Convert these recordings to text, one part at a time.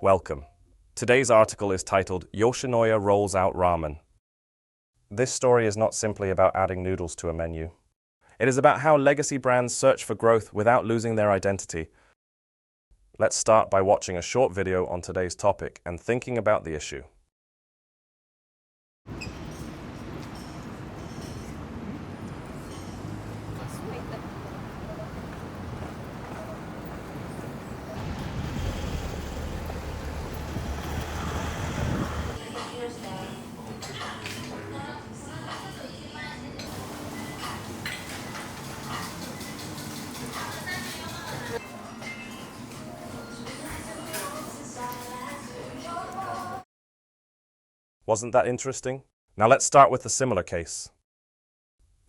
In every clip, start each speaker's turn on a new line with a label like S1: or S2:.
S1: Welcome. Today's article is titled Yoshinoya Rolls Out Ramen. This story is not simply about adding noodles to a menu. It is about how legacy brands search for growth without losing their identity. Let's start by watching a short video on today's topic and thinking about the issue. Wasn't that interesting? Now let's start with a similar case.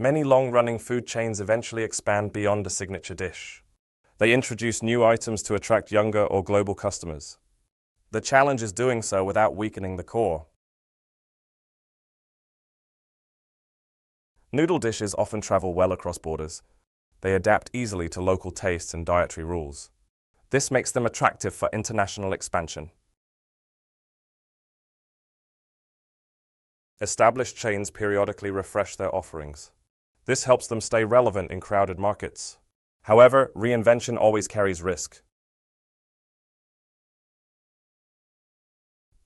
S1: Many long-running food chains eventually expand beyond a signature dish. They introduce new items to attract younger or global customers. The challenge is doing so without weakening the core. Noodle dishes often travel well across borders. They adapt easily to local tastes and dietary rules. This makes them attractive for international expansion. Established chains periodically refresh their offerings. This helps them stay relevant in crowded markets. However, reinvention always carries risk.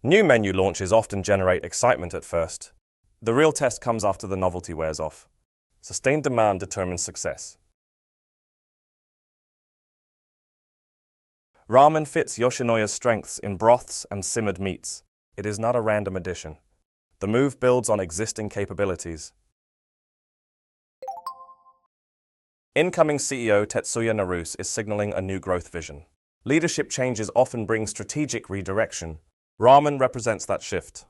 S1: New menu launches often generate excitement at first. The real test comes after the novelty wears off. Sustained demand determines success. Ramen fits Yoshinoya's strengths in broths and simmered meats. It is not a random addition. The move builds on existing capabilities. Incoming CEO Tetsuya Naruse is signaling a new growth vision. Leadership changes often bring strategic redirection. Ramen represents that shift.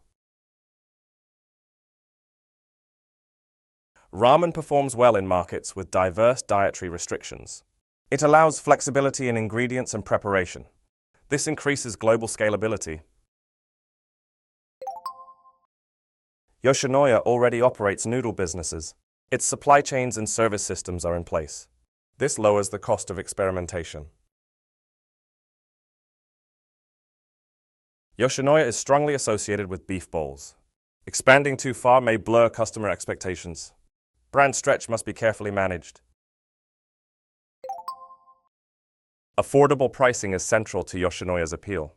S1: Ramen performs well in markets with diverse dietary restrictions. It allows flexibility in ingredients and preparation. This increases global scalability. Yoshinoya already operates noodle businesses. Its supply chains and service systems are in place. This lowers the cost of experimentation. Yoshinoya is strongly associated with beef bowls. Expanding too far may blur customer expectations. Brand stretch must be carefully managed. Affordable pricing is central to Yoshinoya's appeal.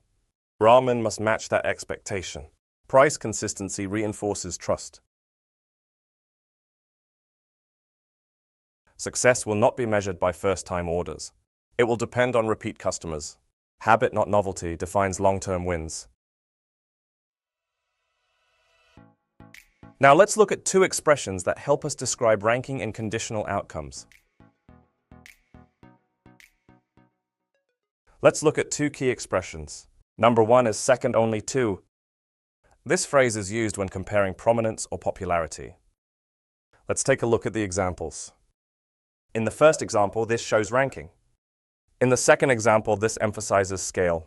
S1: Ramen must match that expectation. Price consistency reinforces trust. Success will not be measured by first-time orders. It will depend on repeat customers. Habit, not novelty, defines long-term wins. Now let's look at two expressions that help us describe ranking and conditional outcomes. Let's look at two key expressions. Number one is second only to. This phrase is used when comparing prominence or popularity. Let's take a look at the examples. In the first example, this shows ranking. In the second example, this emphasizes scale.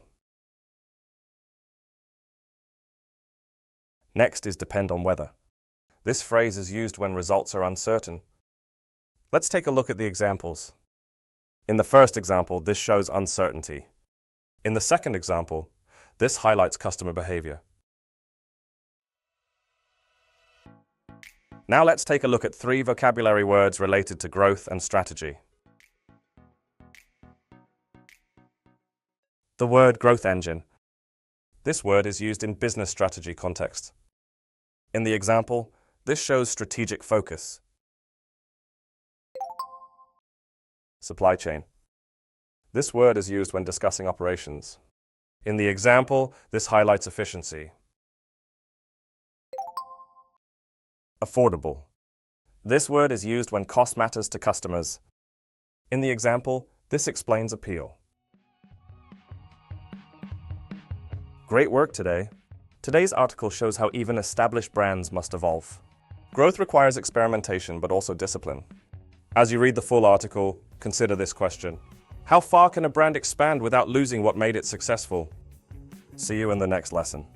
S1: Next is depend on whether. This phrase is used when results are uncertain. Let's take a look at the examples. In the first example, this shows uncertainty. In the second example, this highlights customer behavior. Now let's take a look at three vocabulary words related to growth and strategy. The word growth engine. This word is used in business strategy context. In the example, this shows strategic focus. Supply chain. This word is used when discussing operations. In the example, this highlights efficiency. Affordable. This word is used when cost matters to customers. In the example, this explains appeal. Great work today. Today's article shows how even established brands must evolve. Growth requires experimentation, but also discipline. As you read the full article, consider this question. How far can a brand expand without losing what made it successful? See you in the next lesson.